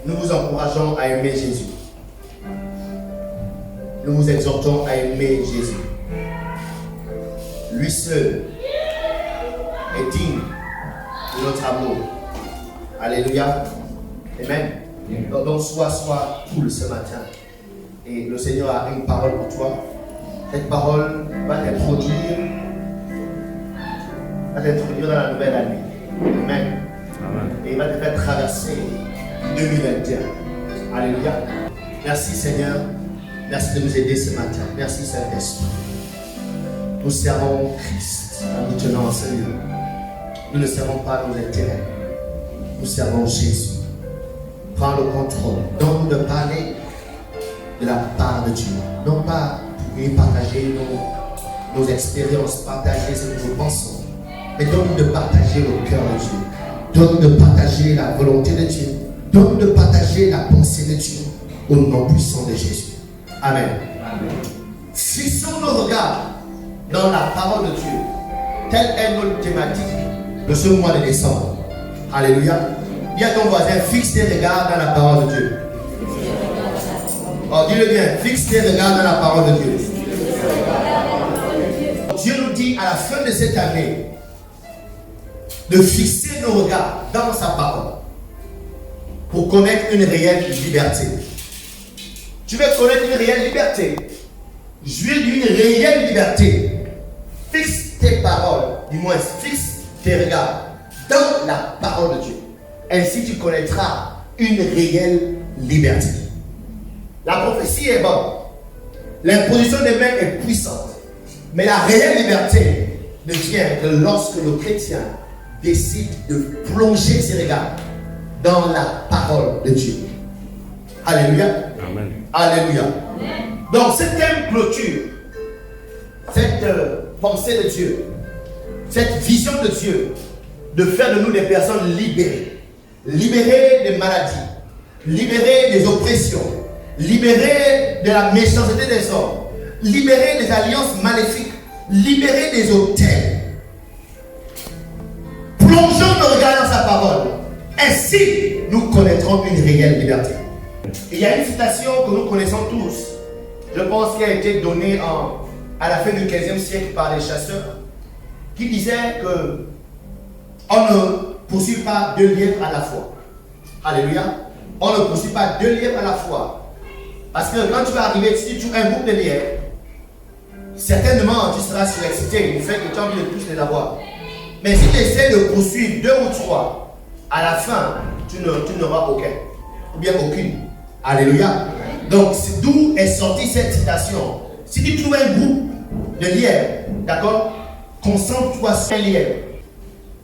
nous vous encourageons à aimer Jésus. Nous vous exhortons à aimer Jésus. Lui seul est digne de notre amour. Alléluia. Amen. Donc sois cool ce matin. Et le Seigneur a une parole pour toi. Cette parole va t'introduire dans la nouvelle année. Amen. Et il va te faire traverser 2021. Alléluia. Merci Seigneur. Merci de nous aider ce matin. Merci Saint-Esprit. Nous servons Christ en nous tenant en Seigneur. Nous ne servons pas nos intérêts. Nous servons Jésus. Prends le contrôle. Donne-nous de parler de la part de Dieu. Non pas pour partager nos expériences, partager ce que nous pensons. Mais donne-nous de partager le cœur de Dieu. Donne-nous de partager la volonté de Dieu. Donne-nous de partager la pensée de Dieu. Au nom puissant de Jésus. Amen. Amen. Fixons nos regards dans la parole de Dieu. Telle est notre thématique de ce mois de décembre. Alléluia. Dis à ton voisin, fixe tes regards dans la parole de Dieu. Oh, dis-le bien, fixe tes regards dans la parole de Dieu. Dieu nous dit à la fin de cette année de fixer nos regards dans sa parole pour connaître une réelle liberté. Tu veux connaître une réelle liberté? Jouir d'une réelle liberté. Fixe tes paroles, du moins fixe tes regards dans la parole de Dieu. Ainsi tu connaîtras une réelle liberté. La prophétie est bonne. L'imposition des mains est puissante. Mais la réelle liberté ne vient que lorsque le chrétien décide de plonger ses regards dans la parole de Dieu. Alléluia. Amen. Alléluia. Amen. Donc, cette thème clôture, cette pensée de Dieu, cette vision de Dieu, de faire de nous des personnes libérées. Libérées des maladies, libérées des oppressions, libérées de la méchanceté des hommes, libérées des alliances maléfiques, libérées des autels. Plongeons nos regards dans sa parole. Ainsi, nous connaîtrons une réelle liberté. Et il y a une citation que nous connaissons tous. Je pense qu'elle a été donnée à la fin du 15e siècle par les chasseurs, qui disait que on ne poursuit pas deux lièvres à la fois. Alléluia. On ne poursuit pas deux lièvres à la fois. Parce que quand tu vas arriver, si tu as un groupe de lièvres, certainement tu seras surexcité, du fait que tu as envie de tous les avoir. Mais si tu essaies de poursuivre deux ou trois, à la fin, tu n'auras aucun. Ou bien aucune. Alléluia. Donc, d'où est sortie cette citation? Si tu trouves un groupe de lièvres, d'accord, concentre-toi sur un lièvre.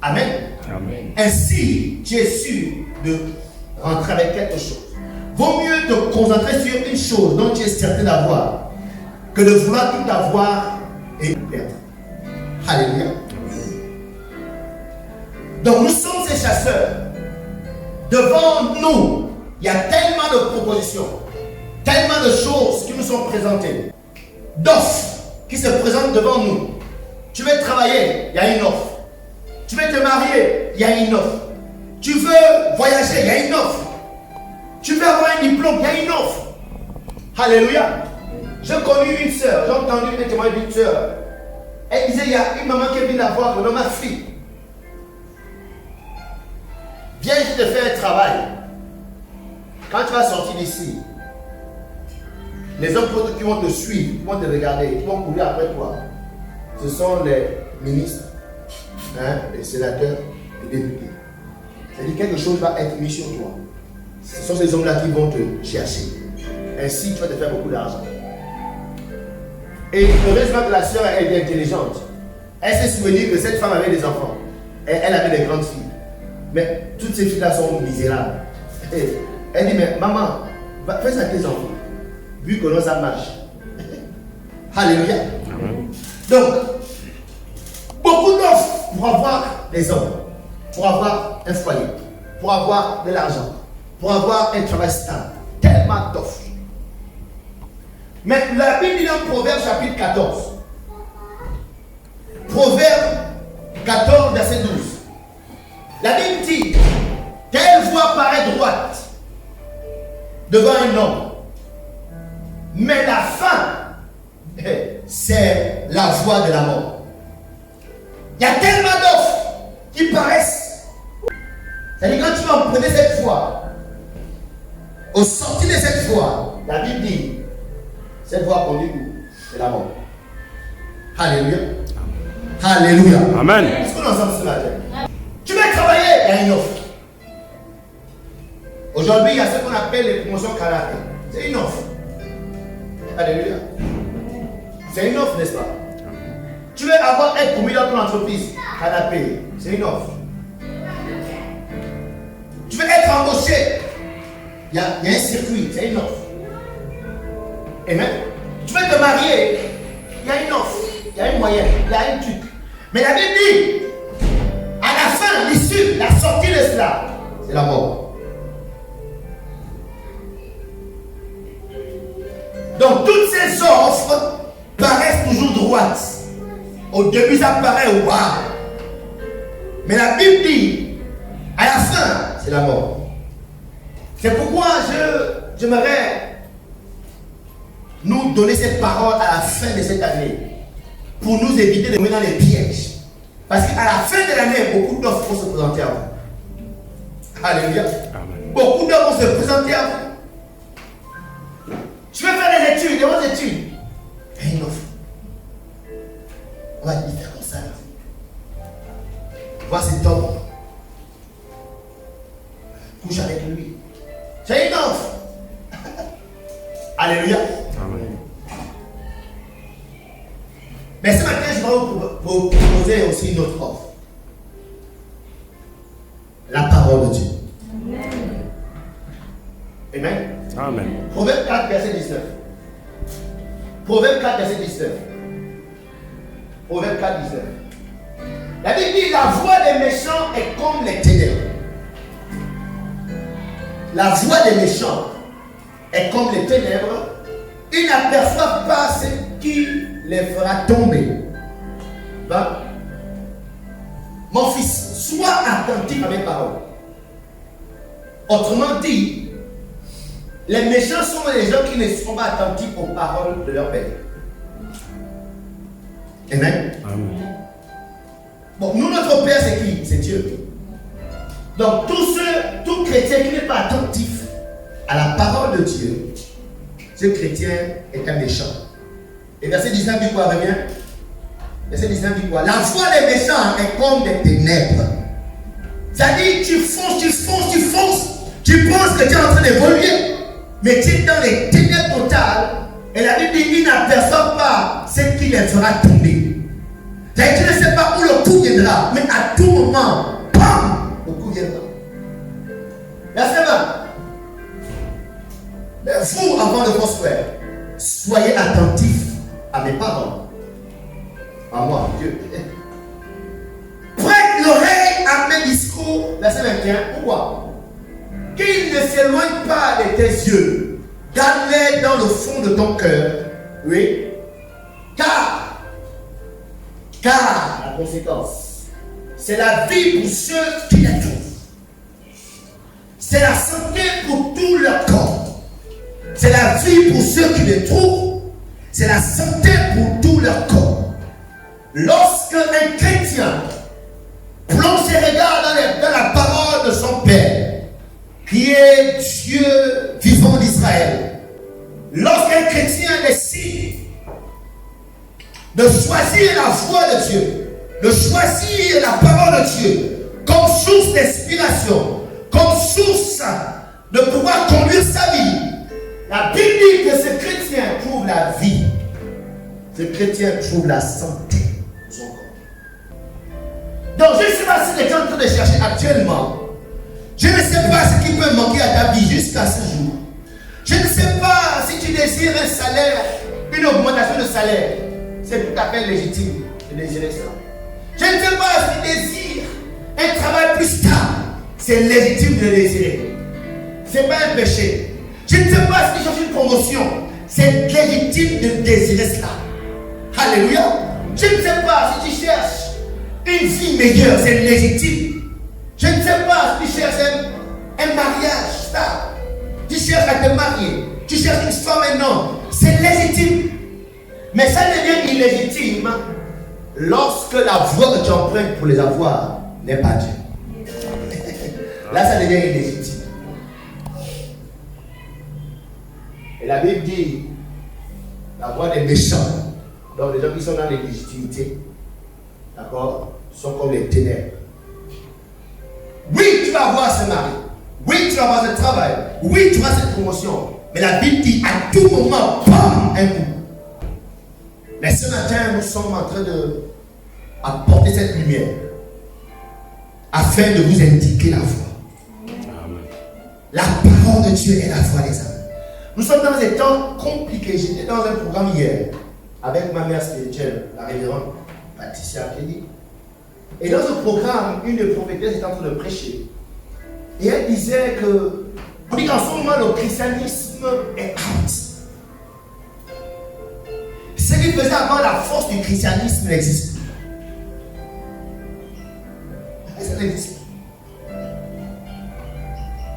Amen. Amen. Ainsi, tu es sûr de rentrer avec quelque chose. Vaut mieux te concentrer sur une chose dont tu es certain d'avoir que de vouloir tout avoir et perdre. Alléluia. Donc nous sommes ces chasseurs. Devant nous, il y a tellement de propositions, tellement de choses qui nous sont présentées, d'offres qui se présentent devant nous. Tu veux travailler, il y a une offre. Tu veux te marier, il y a une offre. Tu veux voyager, il y a une offre. Tu veux avoir un diplôme, il y a une offre. Alléluia. J'ai connu une soeur, j'ai entendu un témoignage d'une soeur. Elle disait, il y a une maman qui vient d'avoir le nom de ma fille. Viens, je te fais un travail. Quand tu vas sortir d'ici, les hommes qui vont te suivre, qui vont te regarder, qui vont courir après toi, ce sont les ministres, les sénateurs, les députés. C'est-à-dire quelque chose va être mis sur toi. Ce sont ces hommes-là qui vont te chercher. Ainsi, tu vas te faire beaucoup d'argent. Et heureusement que la sœur est intelligente. Elle s'est souvenue que cette femme avait des enfants. Et elle avait des grandes filles. Mais toutes ces filles-là sont misérables. Et elle dit, mais maman, fais ça à tes enfants. Vu que ça marche. Alléluia. Donc, beaucoup d'offres pour avoir des hommes, pour avoir un foyer, pour avoir de l'argent, pour avoir un travail stable. Tellement d'offres. Mais la Bible dit dans Proverbe chapitre 14. Proverbe 14, verset 12. La Bible dit, quelle voie paraît droite, devant un homme. Mais la fin, c'est la voie de la mort. Il y a tellement d'offres qui paraissent. C'est-à-dire quand tu vas emprunter cette voie, au sortir de cette voie, la Bible dit, cette voie conduit où? C'est la mort. Alléluia. Alléluia. Amen. Est-ce qu'on est ensemble ce matin? Tu veux travailler, il y a une offre. Aujourd'hui, il y a ce qu'on appelle les promotions canapé. C'est une offre. Alléluia. C'est une offre, n'est-ce pas? Tu veux être promu dans ton entreprise, canapé. C'est une offre. Tu veux être embauché. Il y a un circuit, c'est une offre. Amen. Tu veux te marier, il y a une offre, il y a une moyenne, il y a un truc. Mais la Bible dit, à la fin, l'issue, la sortie de cela, c'est la mort. Donc toutes ces offres paraissent toujours droites. Au début, ça paraît waouh. Mais la Bible dit, à la fin, c'est la mort. C'est pourquoi j'aimerais nous donner cette parole à la fin de cette année pour nous éviter de tomber dans les pièges. Parce qu'à la fin de l'année, beaucoup d'offres vont se présenter à vous. Alléluia. Amen. Beaucoup d'offres vont se présenter à vous. Tu veux faire des études, des bonnes études. Il y a une offre. On va te faire comme ça. Vois cet homme. Couche avec lui. C'est une offre. Alléluia. Amen. Mais ce matin, je vais vous proposer aussi une autre offre. La parole de Dieu. Amen. Amen. Proverbe 4, verset 19. Proverbe 4, verset 19. Proverbe 4, 19. La Bible dit, la voix des méchants est comme les ténèbres. La voix des méchants est comme les ténèbres. Ils n'aperçoivent pas ce qui les fera tomber. Ben, mon fils, sois attentif à mes paroles. Autrement dit, les méchants sont les gens qui ne sont pas attentifs aux paroles de leur père. Amen. Amen. Bon, nous, notre Père, c'est qui? C'est Dieu. Donc, tout chrétien qui n'est pas attentif à la parole de Dieu, ce chrétien est un méchant. Et verset 19 dit quoi? Reviens. Verset 19 dit quoi? La voix des méchants est comme des ténèbres. C'est-à-dire, tu fonces. Tu penses que tu es en train d'évoluer, mais tu es dans les ténèbres totales. Et la Bible dit, ils n'aperçoivent pas ce qui les fera tomber. C'est-à-dire, tu ne sais pas où le coup viendra, mais à tout moment, bam, le coup viendra. Verset 20. Mais vous, enfants de François, soyez attentifs à mes paroles. À moi, Dieu. Prête l'oreille à mes discours. Verset 21. Pourquoi? Qu'ils ne s'éloignent pas de tes yeux. Garde-les dans le fond de ton cœur. Oui. Car la conséquence, c'est la vie pour ceux qui les trouvent. C'est la santé pour tout leur corps. C'est la vie pour ceux qui les trouvent. C'est la santé pour tout leur corps. Lorsque un chrétien plonge ses regards dans la parole de son Père, qui est Dieu vivant d'Israël, lorsqu'un chrétien décide de choisir la voie de Dieu, de choisir la parole de Dieu comme source d'inspiration, comme source de pouvoir conduire sa vie, la Bible dit que ce chrétien trouve la vie, ce chrétien trouve la santé de son corps. Donc je ne sais pas si les gens sont en train de chercher actuellement. Je ne sais pas ce qui peut manquer à ta vie jusqu'à ce jour. Je ne sais pas si tu désires un salaire, une augmentation de salaire. C'est tout à fait légitime de désirer cela. Je ne sais pas si tu désires un travail plus stable. C'est légitime de le désirer. Ce n'est pas un péché. Je ne sais pas si tu cherches une promotion. C'est légitime de désirer cela. Alléluia. Je ne sais pas si tu cherches une vie meilleure. C'est légitime. Je ne sais pas si tu cherches un mariage stable. Tu cherches cherches à te marier, tu cherches une femme, un homme, c'est légitime. Mais ça devient illégitime lorsque la voie que tu empruntes pour les avoir n'est pas Dieu. Là, ça devient illégitime. Et la Bible dit, la voie des méchants, donc les gens qui sont dans l'illégitimité, d'accord, sont comme les ténèbres. Oui, tu vas avoir ce mari. Oui, tu vas avoir ce travail. Oui, tu vas avoir cette promotion. Mais la Bible dit, à tout moment, bam, un coup. Mais ce matin, nous sommes en train d'apporter cette lumière afin de vous indiquer la voie. Amen. La parole de Dieu est la voie des âmes. Nous sommes dans des temps compliqués. J'étais dans un programme hier avec ma mère spirituelle, la révérende Patricia Kelly. Et dans ce programme, une des prophétesses était en train de prêcher. Et elle disait que, on dit qu'en ce moment, le christianisme est out. Ce qui faisait avant la force du christianisme n'existe plus. Ça n'existe plus.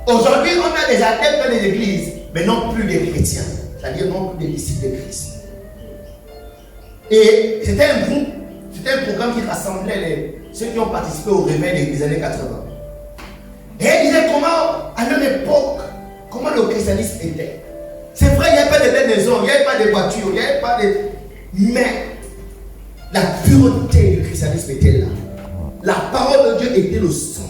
Aujourd'hui, on a des adeptes dans les églises, mais non plus des chrétiens, c'est-à-dire non plus des disciples de Christ. Et c'était un groupe, c'était un programme qui rassemblait ceux qui ont participé au réveil des années 80. Et elle disait comment, à notre époque, comment le christianisme était. C'est vrai, il n'y avait pas de belles maisons, il n'y avait pas de voitures, il n'y avait pas de... Mais la pureté du christianisme était là. La parole de Dieu était le centre.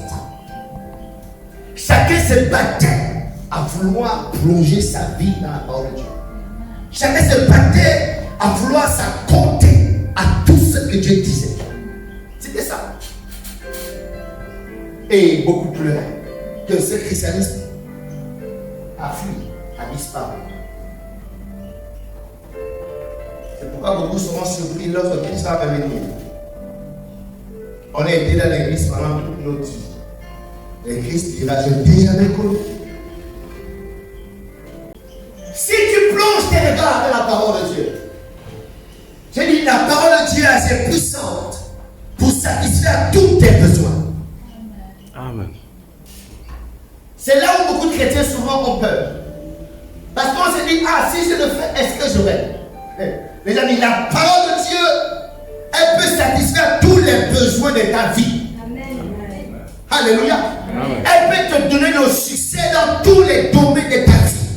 Chacun se battait à vouloir plonger sa vie dans la parole de Dieu. Chacun se battait à vouloir s'accorder à tout ce que Dieu disait. C'était ça. Et beaucoup pleuraient que ce christianisme a fui, a disparu. C'est pourquoi beaucoup seront surpris lorsque Christ va revenir. On a été dans l'église pendant toute notre vie. Et Christ dira, je ne t'ai jamais connu. Si tu plonges tes regards dans la parole de Dieu, je dis, la parole de Dieu est assez puissante pour satisfaire tous tes besoins. Amen. C'est là où beaucoup de chrétiens souvent ont peur. Parce qu'on se dit, ah, si je le fais, est-ce que j'aurai? Les amis, la parole de Dieu, elle peut satisfaire tous les besoins de ta vie. Amen. Alléluia. Amen. Elle peut te donner le succès dans tous les domaines de ta vie.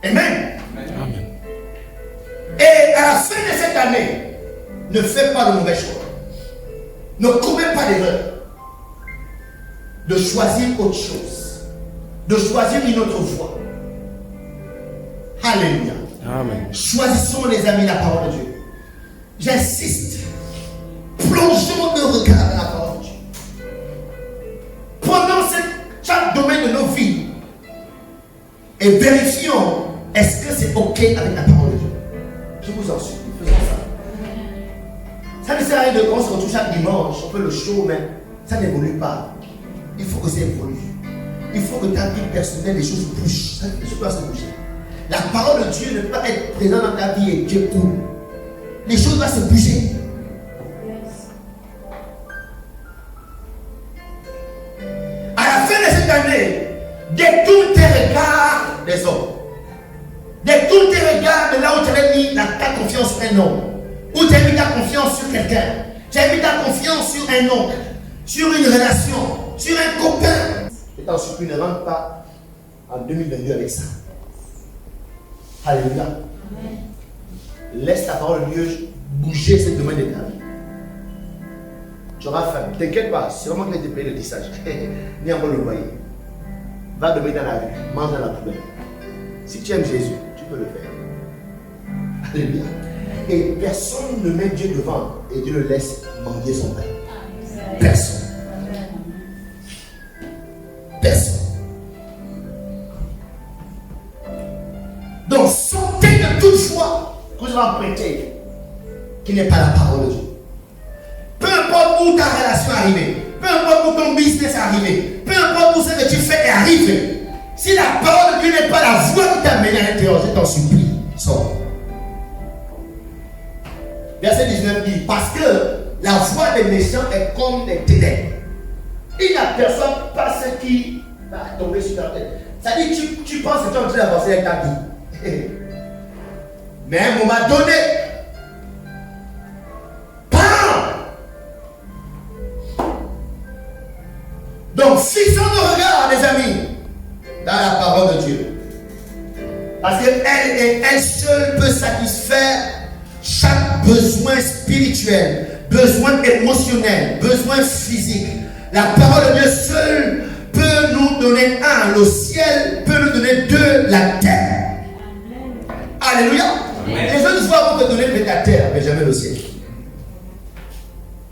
Amen. Amen. Et à la fin de cette année, ne fais pas de mauvais choix. Ne commets pas d'erreur. De choisir autre chose. De choisir une autre voie. Alléluia. Amen. Choisissons, les amis, la parole de Dieu. J'insiste. Plongeons nos regards dans la parole de Dieu. Prenons chaque domaine de nos vies et vérifions est-ce que c'est OK avec la parole de Dieu. Je vous en supplie, faisons ça. Ça ne sert à rien de qu'on se retrouve chaque dimanche, on fait le show, mais ça n'évolue pas. Il faut que ça évolue. Il faut que ta vie personnelle, les choses bougent. Les choses doivent se bouger. La parole de Dieu ne peut pas être présente dans ta vie et Dieu coule. Les choses doivent se bouger. À la fin de cette année, détourne tes regards des hommes. Détourne tes regards de là où tu avais mis ta confiance sur un homme. Où tu as mis ta confiance sur quelqu'un. Tu as mis ta confiance sur un oncle, sur une relation, sur un copain. Et t'en supplie, ne rentre pas en 2022 avec ça. Alléluia. Amen. Laisse la parole de Dieu bouger ce domaine de ta vie. Tu auras faim. Ne t'inquiète pas, c'est vraiment que tu payes le tissage. Ni encore le loyer. Va demain dans la rue, mange dans la poubelle. Si tu aimes Jésus, tu peux le faire. Alléluia. Et personne ne met Dieu devant et Dieu le laisse mendier son pain. Personne. Personne. Donc sortez de toute foi que vous avez emprunté qui n'est pas la parole de Dieu. Peu importe où ta relation est arrivée, peu importe où ton business est arrivé, peu importe où ce que tu fais est arrivé, si la parole de Dieu n'est pas la voie qui t'a mené à l'intérieur, je t'en supplie, sors. Verset 19 dit, parce que la voie des méchants est comme des ténèbres. Ils n'aperçoivent pas ce qui va tomber sur ta tête. Ça dit, tu penses que tu es en train d'avancer avec ta vie. Mais à un moment donné, donc, fixons nos regards, les amis, dans la parole de Dieu. Parce qu'elle seule peut satisfaire chaque besoin spirituel, besoin émotionnel, besoin physique. La parole de Dieu seule peut nous donner un, le ciel peut nous donner deux, la terre. Alléluia. Les autres fois vont te donner peut-être la terre, mais jamais le ciel.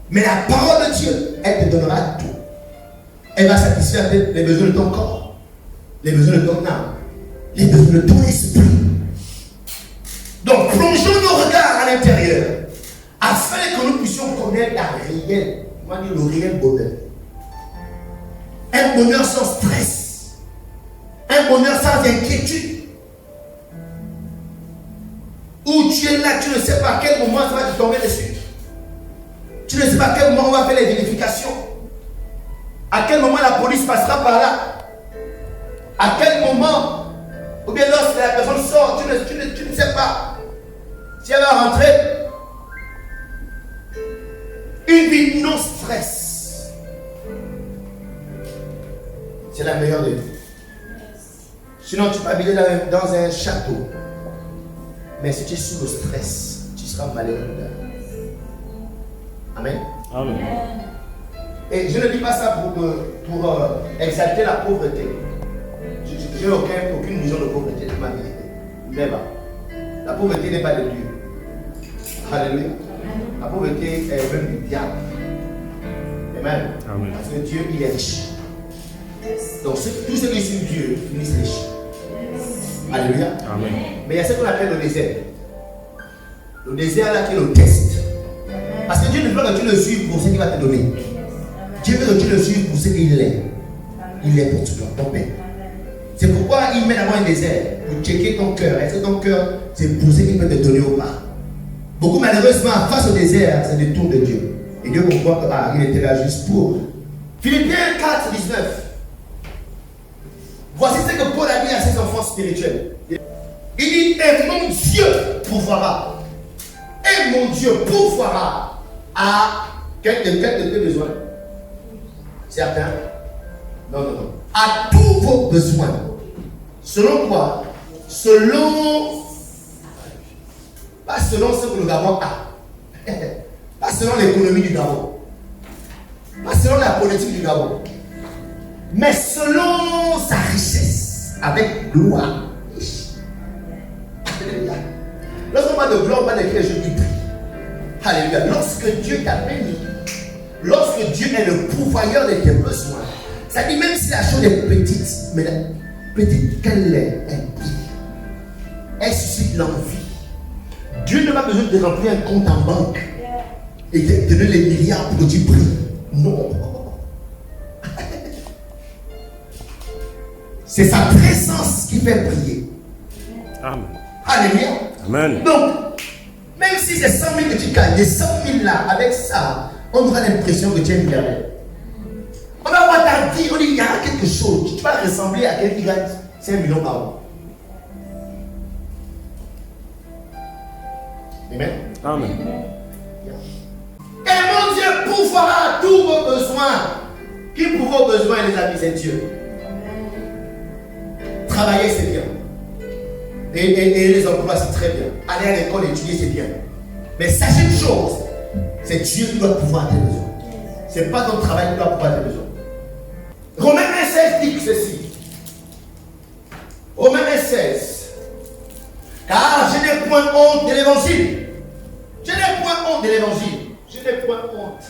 Mais la parole de Dieu, elle te donnera tout. Elle va satisfaire les besoins de ton corps, les besoins de ton âme, les besoins de ton esprit. Donc, plongeons nos regards à l'intérieur afin que nous puissions connaître le réel bonheur. Un bonheur sans stress, un bonheur sans inquiétude. Où tu es là, tu ne sais pas à quel moment ça va te tomber dessus. Tu ne sais pas à quel moment on va faire les vérifications. À quel moment la police passera par là? À quel moment? Ou bien lorsque la personne sort, tu ne sais pas si elle va rentrer. Une vie non stress, c'est la meilleure des vies. Sinon tu peux habiter dans un château. Mais si tu es sous le stress, tu seras malheureux. Amen. Amen. Et je ne dis pas ça pour exalter la pauvreté. Je n'ai aucune vision de pauvreté de ma vie. Mais la pauvreté n'est pas de Dieu. Alléluia. La pauvreté est même du diable. Amen. Amen. Parce que Dieu, il est riche. Donc tous ceux qui suivent Dieu finissent riches. Alléluia. Amen. Mais il y a ce qu'on appelle le désert. Le désert là qui est le test. Parce que Dieu ne veut que tu le suives pour ce qu'il va te donner. Dieu veut que tu le suives pour ce qu'il est. Il est pour toi, ton Père. C'est pourquoi il met d'abord un désert pour checker ton cœur. Est-ce que ton cœur, c'est pour ce qu'il peut te donner ou pas? Beaucoup malheureusement, face au désert, c'est le tour de Dieu. Et Dieu comprend qu'il était là juste pour. Philippiens 4, 19. Voici ce que Paul a dit à ses enfants spirituels. Il dit, et mon Dieu pourvoira. Et mon Dieu pourvoira à quel de tes besoins? Certains? Non. À tous vos besoins. Selon quoi? Selon... Pas selon ce que le Gabon a. Pas selon l'économie du Gabon. Pas selon la politique du Gabon. Mais selon sa richesse. Avec gloire. Alléluia. Lorsqu'on parle de gloire, on parle de quelque chose du prix. Alléluia. Lorsque Dieu t'a béni, lorsque Dieu est le pourvoyeur de tes besoins, ça dit même si la chose est petite, mais la petite qu'elle est, elle suscite l'envie. Dieu n'a pas besoin de remplir un compte en banque et de donner les milliards pour que tu pries. Non. C'est sa présence qui fait prier. Amen. Alléluia. Amen. Donc, même si c'est 100 000 que tu gagnes, les 100 000 là, avec ça, on aura l'impression que tu es milliardaire. On va voir ta vie, on dit, il y a quelque chose. Tu vas ressembler à quelqu'un qui gagne 5 millions par an. Amen. Amen. Et mon Dieu pourvoira tous vos besoins. Qui pourvoit vos besoins, les amis, c'est Dieu. Travailler, c'est bien. Et les emplois, c'est très bien. Aller à l'école, étudier, c'est bien. Mais sachez une chose, c'est Dieu qui doit pouvoir tes besoins. Ce n'est pas ton travail qui doit pouvoir tes besoins. Romains 1,16 dit ceci. Romains 1,16. Car je n'ai point honte de l'évangile. Je n'ai point honte de l'évangile. Je n'ai point honte.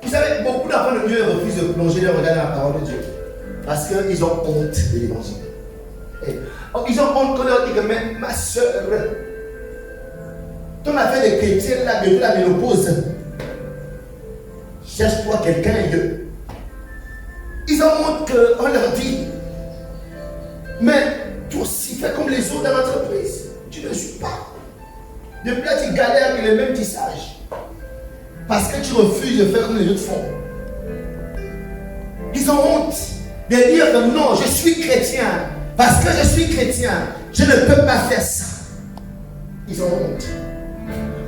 Vous savez, beaucoup d'enfants de Dieu refusent de plonger leur regard dans la parole de Dieu. Parce qu'ils ont honte de l'évangile. Ils ont honte qu'on leur dit que même ma soeur, ton affaire de chrétien là, de la ménopause, cherche-toi quelqu'un et eux. Ils ont honte qu'on leur dit, mais toi aussi fais comme les autres dans l'entreprise. Tu ne suis pas. Depuis là, tu galères avec le même tissage. Parce que tu refuses de faire comme les autres font. Ils ont honte de dire que non, je suis chrétien. Parce que je suis chrétien, je ne peux pas faire ça. Ils ont honte.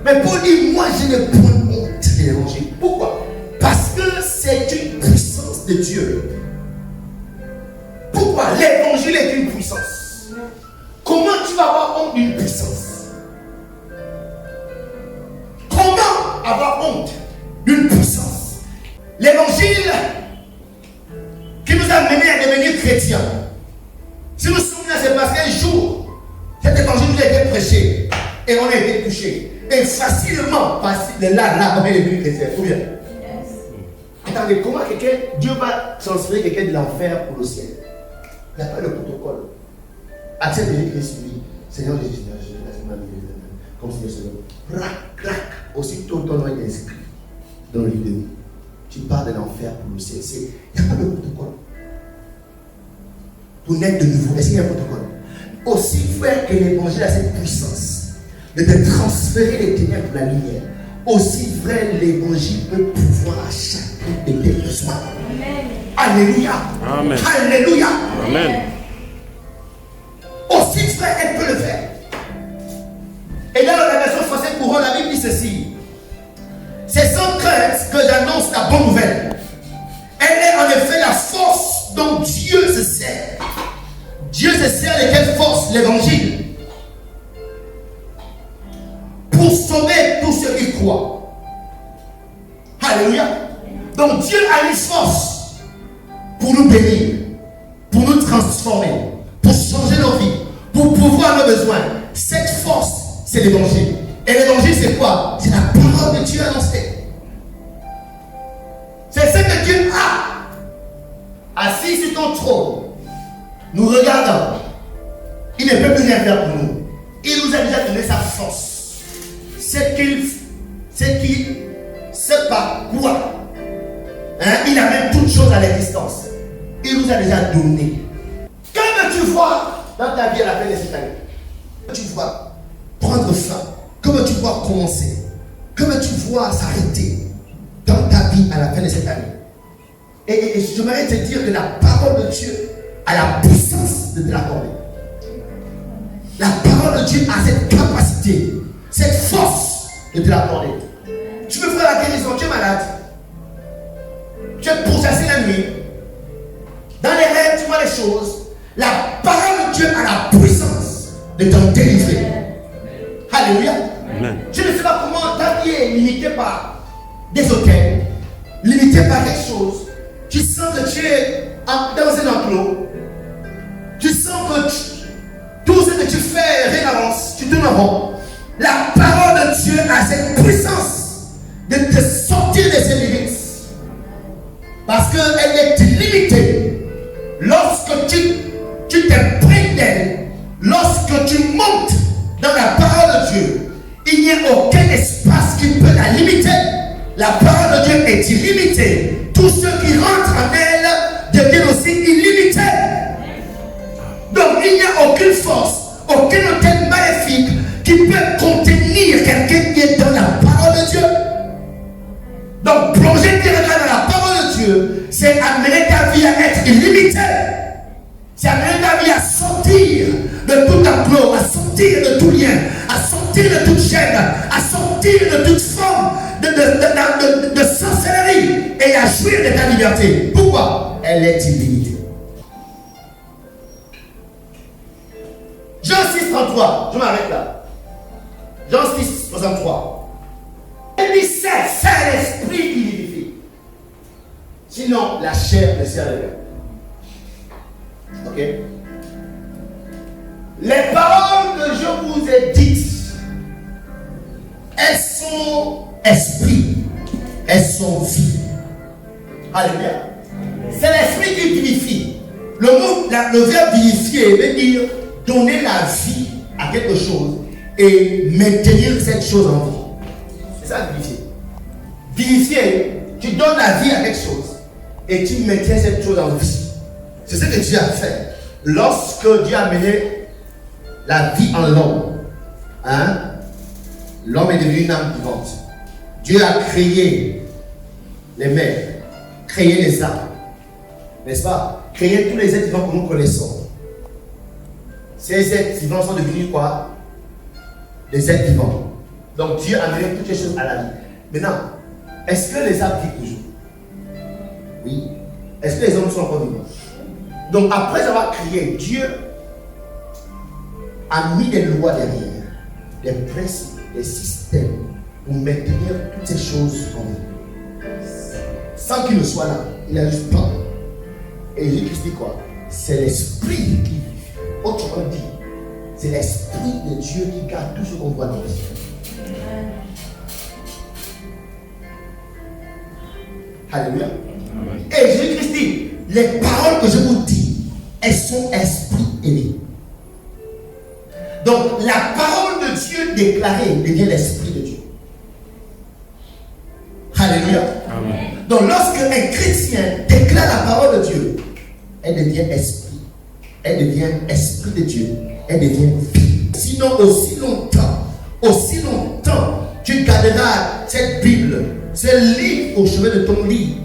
Mais Paul dit, moi je ne prends honte de l'évangile. Pourquoi? Parce que c'est une puissance de Dieu. Pourquoi? L'évangile est une puissance. Comment tu vas avoir honte d'une puissance? Comment avoir honte d'une puissance? L'évangile qui nous a menés à devenir chrétiens. Si nous nous souvenons, c'est parce qu'un jour, cet évangile nous a été prêché et on a été touché. Et facilement, là, on est devenu chrétien. Tout bien. Attendez, comment Dieu va transférer quelqu'un de l'enfer pour le ciel? Il n'y a pas de protocole. Accepte de Christ, lui, Seigneur Jésus, laisse ma vie, comme Seigneur. Crac, aussitôt ton nom est inscrit dans le livre de vie. Tu pars de l'enfer pour le ciel. Il n'y a pas de protocole. Pour naître de nouveau, est-ce qu'il y a un protocole? Aussi vrai que l'évangile a cette puissance de te transférer les ténèbres pour la lumière, aussi vrai l'évangile peut pouvoir à chacun de tes besoins. Alléluia. Amen. Alléluia. Amen. Aussi vrai elle peut le faire. Et dans la version française courante, la Bible dit ceci: c'est sans crainte que j'annonce la bonne nouvelle. Elle est en effet la force dont Dieu se sert. Dieu se sert de quelle force? L'évangile. Pour sauver tous ceux qui croient. Alléluia. Donc Dieu a une force pour nous bénir, pour nous transformer, pour changer nos vies, pour pouvoir nos besoins. Cette force, c'est l'évangile. Et l'évangile, c'est quoi? C'est la parole de Dieu annoncée. C'est ce que Dieu a. Assis sur ton trône, nous regardons. Il ne peut plus rien faire pour nous. Il nous a déjà donné sa force. C'est par quoi il amène toutes choses à l'existence. Il nous a déjà donné. Que veux-tu voir dans ta vie à la fin de cette année? Que veux-tu voir prendre fin? Que veux-tu voir commencer? Que veux-tu voir s'arrêter dans ta vie à la fin de cette année? Et je voudrais te dire que la parole de Dieu a la puissance de te l'accorder. La parole de Dieu a cette capacité, cette force de te l'accorder. Tu veux faire la guérison, tu es malade. Tu es pourchassé la nuit. Dans les rêves, tu vois les choses. La parole de Dieu a la puissance de t'en délivrer. Alléluia. Amen. Je ne sais pas comment ta vie est limitée par des hôtels, limitée par quelque chose. Tu sens que tu es dans un enclos. Tu sens que tout ce que tu fais réavance, tu tournes en rond. La parole de Dieu a cette puissance de te sortir de ses limites. Parce qu'elle est illimitée. Lorsque tu t'imprègnes d'elle, lorsque tu montes dans la parole de Dieu, il n'y a aucun espace qui peut la limiter. La parole de Dieu est illimitée. Tous ceux qui rentrent en elle deviennent aussi illimités. Donc il n'y a aucune force, aucun hôtel maléfique qui peut contenir quelqu'un qui est dans la parole de Dieu. Donc plonger directement dans la parole de Dieu, c'est amener ta vie à être illimitée. C'est amener ta vie à sortir de tout enclos, à sortir de tout lien, à sortir de toute chaîne, à sortir de toute forme de sorcellerie et à jouir de ta liberté. Pourquoi? Elle est illimitée. Jean 6, 33, je m'arrête là. Jean 6, 63. Elle dit c'est l'esprit qui vivifie. Sinon, la chair ne sert à rien. Ok? Les paroles que je vous ai dites, elles sont esprit, elles sont vie. Alléluia. C'est l'esprit qui vivifie. Le verbe vivifier veut dire donner la vie à quelque chose et maintenir cette chose en vie. C'est ça vivifier. Vivifier, tu donnes la vie à quelque chose et tu maintiens cette chose en vie. C'est ce que Dieu a fait. Lorsque Dieu a mené la vie en l'homme, l'homme est devenu une âme vivante. Dieu a créé les mers, créé les arbres, n'est-ce pas? créé tous les êtres vivants que nous connaissons. Ces êtres vivants sont devenus quoi? Des êtres vivants. Donc Dieu a amené toutes les choses à la vie. Maintenant, est-ce que les arbres vivent toujours? Oui. Est-ce que les hommes sont encore vivants? Donc après avoir créé, Dieu a mis des lois derrière, des principes, des systèmes pour maintenir toutes ces choses en vie. Sans qu'il ne soit là, il a juste pas. Et Jésus dit quoi? C'est l'esprit qui vit. Autrement dit, c'est l'esprit de Dieu qui garde tout ce qu'on voit dans la vie. Alléluia. Et Jésus-Christ dit, les paroles que je vous dis, elles sont esprit et vie. Donc la parole de Dieu déclarée devient l'esprit de Dieu. Alléluia. Amen. Donc lorsque un chrétien déclare la parole de Dieu, elle devient esprit. Elle devient esprit de Dieu. Elle devient vie. Sinon aussi longtemps, tu garderas cette Bible, ce livre au chevet de ton lit.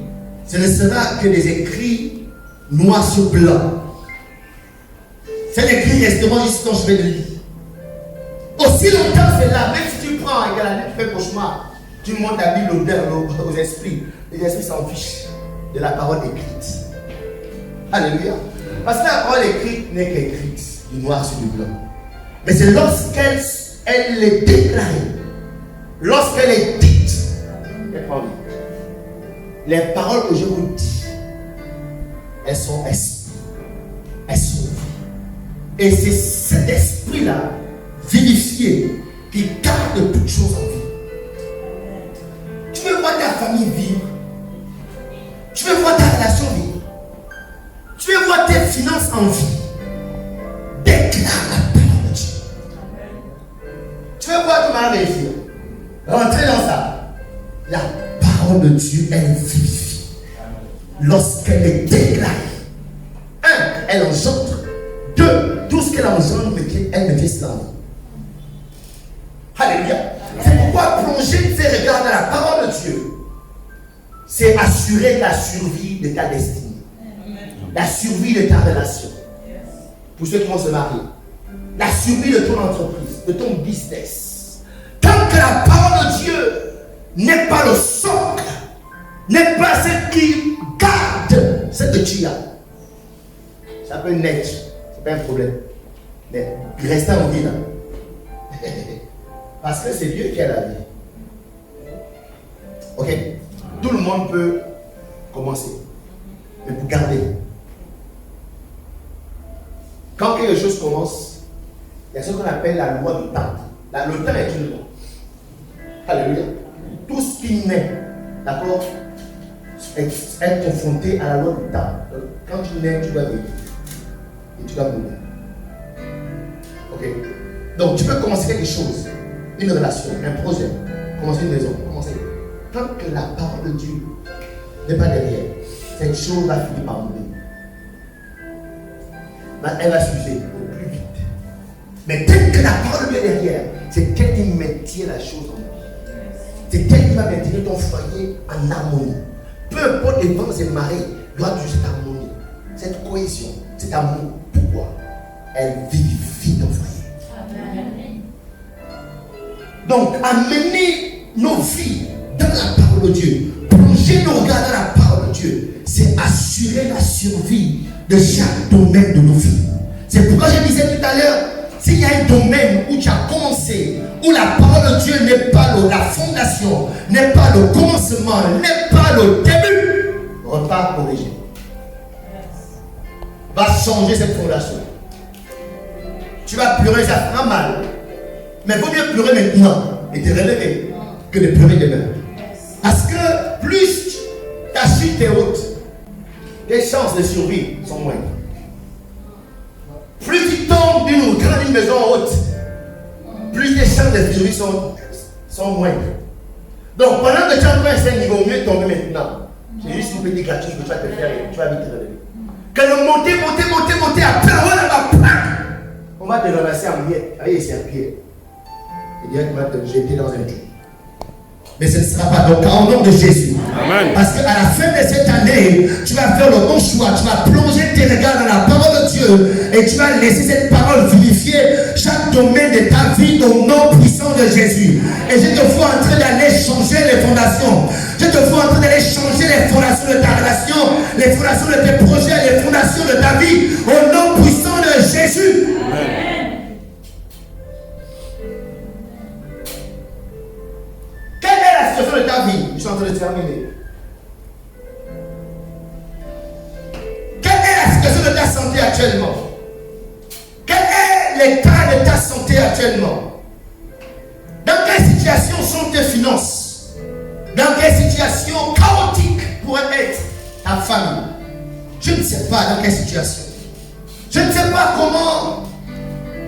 Ce ne sera que des écrits noirs sur blanc. Cet écrit resteront juste ton chevet de lit. Aussi longtemps c'est là, même si tu prends et que la nuit tu fais cauchemar, tu montes la Bible aux esprits. Les esprits s'en fichent de la parole écrite. Alléluia. Parce que la parole écrite n'est qu'écrite, du noir sur du blanc. Mais c'est lorsqu'elle est déclarée, lorsqu'elle est dite, qu'elle prend vie. Les paroles que je vous dis, elles sont esprit, elles sont vie. Et c'est cet esprit-là, vivifié, qui garde toutes choses en vie. Tu veux voir ta famille vivre, tu veux voir ta relation vivre, tu veux voir tes finances en vie, déclare la parole de Dieu. Tu veux voir ton mari réussir, rentrer dans ça. La parole de Dieu, elle vivifie. Lorsqu'elle est déclarée, elle engendre. Tout ce qu'elle engendre, elle ne fait pas. Alléluia. C'est pourquoi plonger ses regards dans la parole de Dieu, c'est assurer la survie de ta destinée, la survie de ta relation. Pour ceux qui vont se marier, la survie de ton entreprise, de ton business. Tant que la parole de Dieu n'est pas le socle, n'est pas ce qui garde ce que tu as, ça peut naître, c'est pas un problème. Mais rester en vie là. Parce que c'est Dieu qui a la vie. Ok? Tout le monde peut commencer. Mais pour garder. Quand quelque chose commence, il y a ce qu'on appelle la loi du temps. Le temps est une loi. Alléluia. Tout ce qui naît, d'accord, est confronté à la loi du temps. Donc, quand tu nais, tu dois vivre. Et tu dois mourir. Ok? Donc tu peux commencer quelque chose, une relation, un projet, commencer une maison, commencer. Tant que la parole de Dieu n'est pas derrière, cette chose va finir par mourir. Elle va s'user au plus vite. Mais dès que la parole de Dieu est derrière, c'est elle qui maintient la chose en vie. C'est elle qui va maintenir ton foyer en harmonie. Peu importe les vents et les marées, doit toujours cette harmonie, cette cohésion, cet amour. Pourquoi? Elle vivifie ton foyer. Donc, amener nos vies dans la parole de Dieu, plonger nos regards dans la parole de Dieu, c'est assurer la survie de chaque domaine de nos vies. C'est pourquoi je disais tout à l'heure, s'il y a un domaine où tu as commencé, où la parole de Dieu n'est pas la fondation, n'est pas le commencement, n'est pas le début, repars corriger. Va changer cette fondation. Tu vas pleurer, ça fera mal. Mais il vaut mieux pleurer maintenant et te relever que de pleurer demain. Parce que plus ta chute est haute, tes chances de survie sont moindres. Plus tu tombes d'une grande maison haute, plus tes chances de survie sont moindres. Donc pendant que tu es en train de faire, il vaut mieux tomber maintenant. C'est juste une petite gratuite que tu vas te faire et tu vas vite te relever. Que de monter, après on va on va te ramasser en miettes, avec les serpillères. Et directement te jeter dans un trou. Mais ce ne sera pas. Donc, en nom de Jésus. Amen. Parce qu'à la fin de cette année, tu vas faire le bon choix. Tu vas plonger tes regards dans la parole de Dieu. Et tu vas laisser cette parole vivifier chaque domaine de ta vie au nom puissant de Jésus. Et je te vois en train d'aller changer les fondations. Je te vois en train d'aller changer les fondations de ta relation, les fondations de tes projets, les fondations de ta vie. Au nom puissant de Jésus. Amen. Quelle est la situation de ta vie? Je suis en train de terminer. Quelle est la situation de ta santé actuellement? Quel est l'état de ta santé actuellement? Dans quelle situation sont tes finances? Dans quelle situation chaotique pourrait être ta famille? Je ne sais pas dans quelle situation. Je ne sais pas comment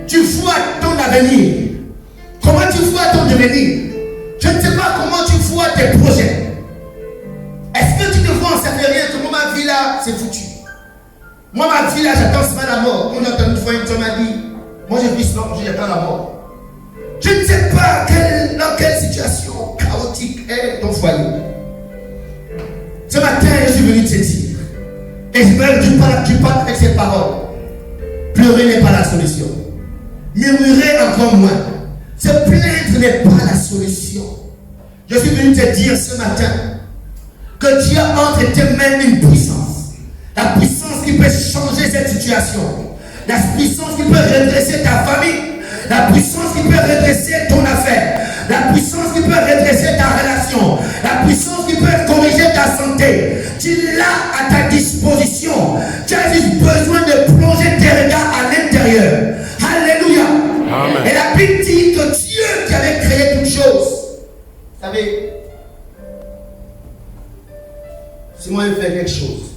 tu vois ton avenir. Comment tu vois ton devenir. Je ne sais pas comment tu vois tes projets. Est-ce que tu te vois en servir que moi ma vie là c'est foutu? Moi ma vie là j'attends seulement la mort. On entend une fois une m'a dit, moi je vis seulement j'attends la mort. Je ne sais pas dans quelle situation chaotique est ton foyer. Ce matin je suis venu te dire, et je veux que tu parles avec ces paroles. Pleurer n'est pas la solution. Murmurer encore moins. Se plaindre n'est pas la solution. Je suis venu te dire ce matin que Dieu a entre tes mains une puissance. La puissance qui peut changer cette situation. La puissance qui peut redresser ta famille. La puissance qui peut redresser ton affaire. La puissance qui peut redresser ta relation. La puissance qui peut corriger ta santé. Tu l'as à ta disposition. Tu as juste besoin de plonger tes regards à l'intérieur. Alléluia. Amen. Et la Bible dit que Dieu qui avait créé toutes choses. Vous savez, si moi je fais quelque chose,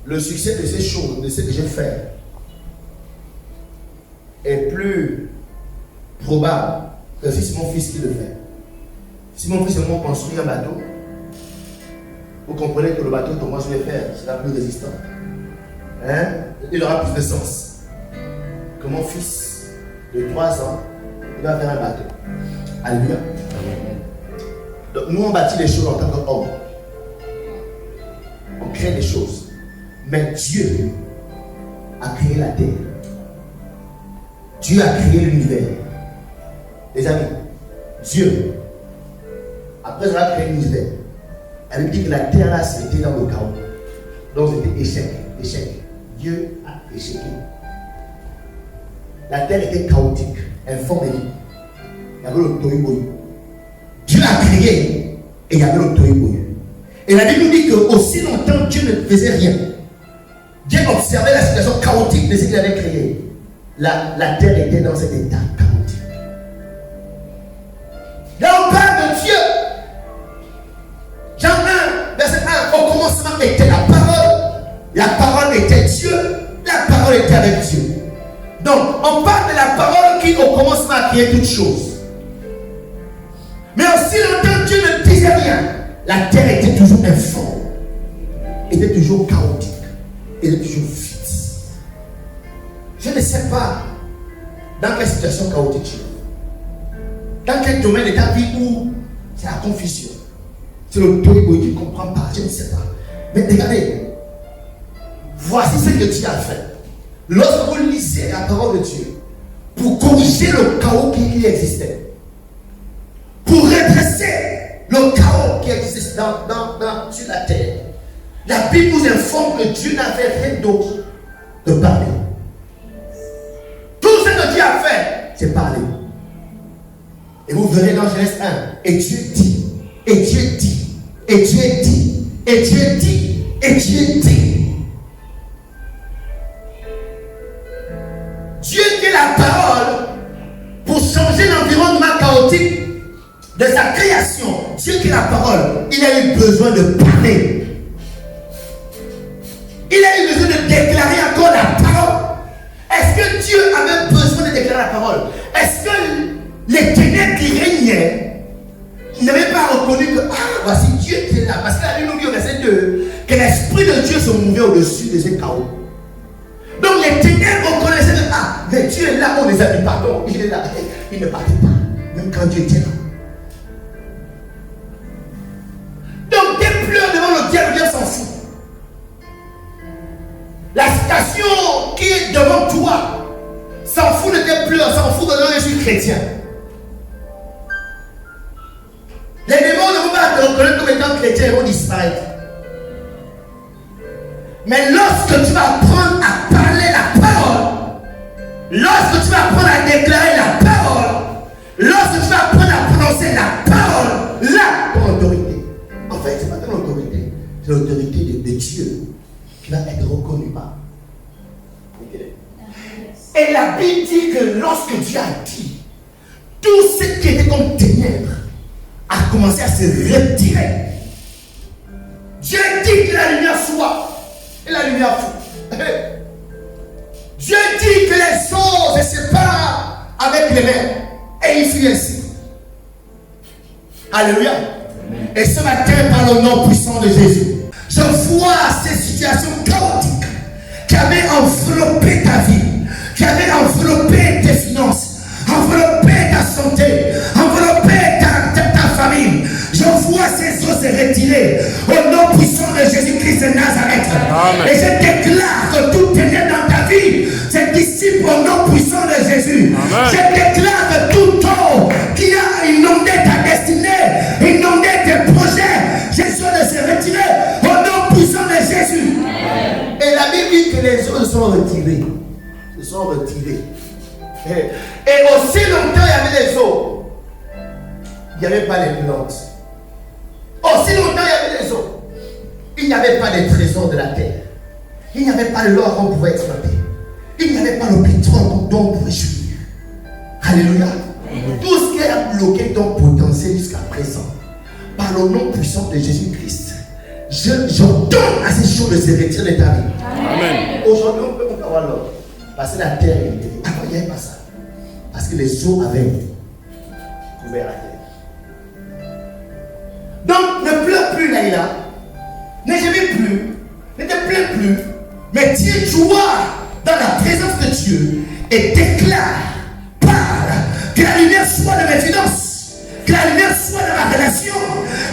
le succès de ces choses, de ce que je fais, est plus probable que si c'est mon fils qui le fait. Si mon fils seulement construit un bateau, vous comprenez que le bateau que moi je vais faire sera plus résistant. Hein? Il aura plus de sens. Que mon fils de 3 ans, il va faire un bateau. Alléluia. Donc nous on bâtit les choses en tant qu'homme. On crée des choses. Mais Dieu a créé la terre. Dieu a créé l'univers. Les amis, Dieu, après avoir créé l'univers, elle dit que la terre là c'était dans le chaos. Donc c'était échec. Dieu a échecé. La terre était chaotique, informée. Il y avait le tohu-bohu. Dieu a créé et il y avait le tohu-bohu. Et la Bible nous dit que aussi longtemps Dieu ne faisait rien. Dieu observait la situation chaotique de ce qu'il avait créé. La terre était dans cet état chaotique. Là on parle de Dieu. Jean 1, verset 1, au commencement était la parole était Dieu, la parole était avec Dieu. Donc, on parle de la parole qui au commencement a créé toutes choses. Mais aussi longtemps Dieu ne disait rien, la terre était toujours informe, était toujours chaotique, était toujours vide. Je ne sais pas dans quelle situation chaotique tu es. Dans quel domaine de ta vie où c'est la confusion. C'est le tohu-bohu, tu ne comprends pas, je ne sais pas. Mais regardez, voici ce que Dieu a fait. Lorsque vous lisez la parole de Dieu, pour corriger le chaos qui existait, pour redresser le chaos qui existe sur la terre, la Bible nous informe que Dieu n'avait rien d'autre de parler. Tout ce que Dieu a fait, c'est parler. Et vous verrez dans Genèse 1, et Dieu dit, et Dieu dit, et Dieu dit, et Dieu dit, et Dieu dit. Dieu qui est la parole pour changer l'environnement chaotique de sa création. Dieu qui est la parole, il a eu besoin de parler. Il a eu besoin de déclarer encore la parole. Est-ce que Dieu avait besoin de déclarer la parole? Est-ce que les ténèbres qui régnaient n'avaient pas reconnu que voici Dieu qui est là? Parce que la Bible nous dit au verset 2 que l'Esprit de Dieu se mouvait au-dessus de ce chaos. Donc les ténèbres reconnaissaient que mais Dieu est là, on les a dit pardon, il est là. Il ne partait pas, même quand Dieu était là. s'en fout. La station qui est devant toi s'en fout de tes pleurs, s'en fout de non, je suis chrétien. Les démons ne vont pas te reconnaître comme étant chrétien, ils vont disparaître. Mais lorsque tu vas apprendre à parler la parole, lorsque tu vas apprendre à déclarer la parole, lorsque tu vas apprendre à prononcer la parole, là, ton autorité. En fait, ce n'est pas ton autorité, c'est l'autorité de Dieu qui va être reconnue par. Et la Bible dit que lorsque Dieu a dit, tout ce qui était comme ténèbres a commencé à se retirer. Dieu dit que la lumière soit. Et la lumière fout. Dieu dit que les eaux se séparent avec les mers. Et il fut ainsi. Alléluia. Et ce matin, par le nom puissant de Jésus, je vois ces situations chaotiques qui avaient enveloppé ta vie, qui avaient enveloppé tes finances, enveloppé ta santé, enveloppé ta famille. Je vois ces eaux se retirer au nom puissant de Jésus-Christ de Nazareth. Amen. Et je déclare que tout ténèbre dans ta vie se dissipe au nom puissant de Jésus. Amen. Je déclare que tout eau qui a inondé ta destinée, inondé tes projets, Jésus de se retirer au nom puissant de Jésus. Amen. Et la Bible dit que les eaux se sont retirées. Se sont retirées. Et aussi longtemps il y avait les eaux, il n'y avait pas les plantes. Aussi longtemps il y avait les eaux, il n'y avait pas les trésors de la terre. Il n'y avait pas l'or qu'on pouvait exploiter. Il n'y avait pas le pétrole dont on pouvait jouir. Alléluia. Tout ce qui a bloqué ton potentiel jusqu'à présent, par le nom puissant de Jésus-Christ, j'ordonne à ces choses de se retirer de ta vie. Amen. Aujourd'hui, on peut avoir l'or. Parce que la terre est élevée. Avant, il n'y avait pas ça. Parce que les eaux avaient couvert la terre. Donc, ne pleure plus, Naïla. Ne gémis plus. Ne te plains plus. Mais tiens-toi dans la présence de Dieu et déclare, parle, que la lumière soit dans mes finances, que la lumière soit dans ma relation,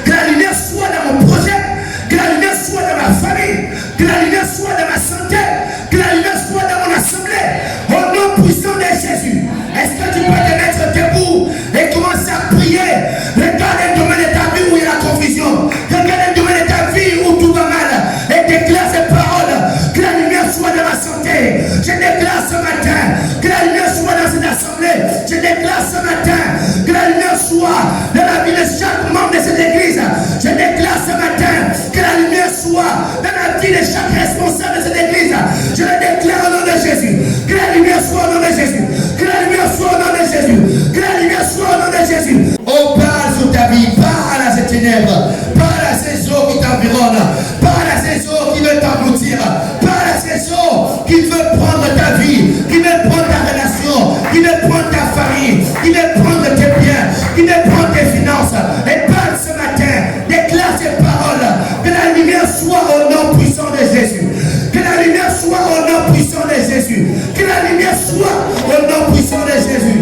que la lumière soit dans mon projet, que la lumière soit dans ma famille, que la lumière soit dans ma santé, que la lumière soit dans mon assemblée, au nom puissant de Jésus. Est-ce que tu peux te mettre debout et commencer à prier? Regarde un domaine de ta vie où il y a la confusion, regarde un domaine de ta vie où tout va mal, et déclare ces paroles, que la lumière soit dans ma santé. Je déclare ce matin que la lumière soit dans cette assemblée. Je déclare ce matin que la lumière soit dans la vie de chaque membre de cette église. Je déclare ce matin que la lumière soit dans la vie de chaque responsable de cette église. Je le déclare au nom de Jésus. Que la lumière soit au nom de Jésus. Que la lumière soit au nom de Jésus. Que la lumière soit au nom de Jésus. On parle sur ta vie. Parle à ces ténèbres. Parle à ces eaux qui t'environnent. Parle à ces eaux qui veulent t'engloutir. Parle à ces eaux qui veulent prendre ta vie, qui veulent prendre ta relation, qui veulent prendre ta famille, qui veulent prendre tes biens, qui veulent prendre tes finances. Et parle ce matin, déclare ces paroles, que la lumière soit au nom puissant de Jésus. Que la lumière soit au nom puissant de Jésus. Que la lumière soit au nom puissant de Jésus.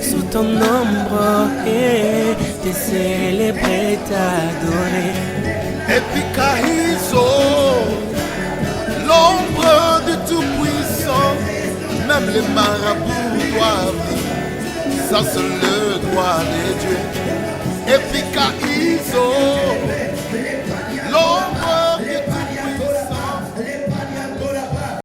sous ton ombre et te célébrer, t'adorer. Epikaizo, l'ombre du Tout-Puissant, même les marabouts doivent, ça c'est le droit des dieux.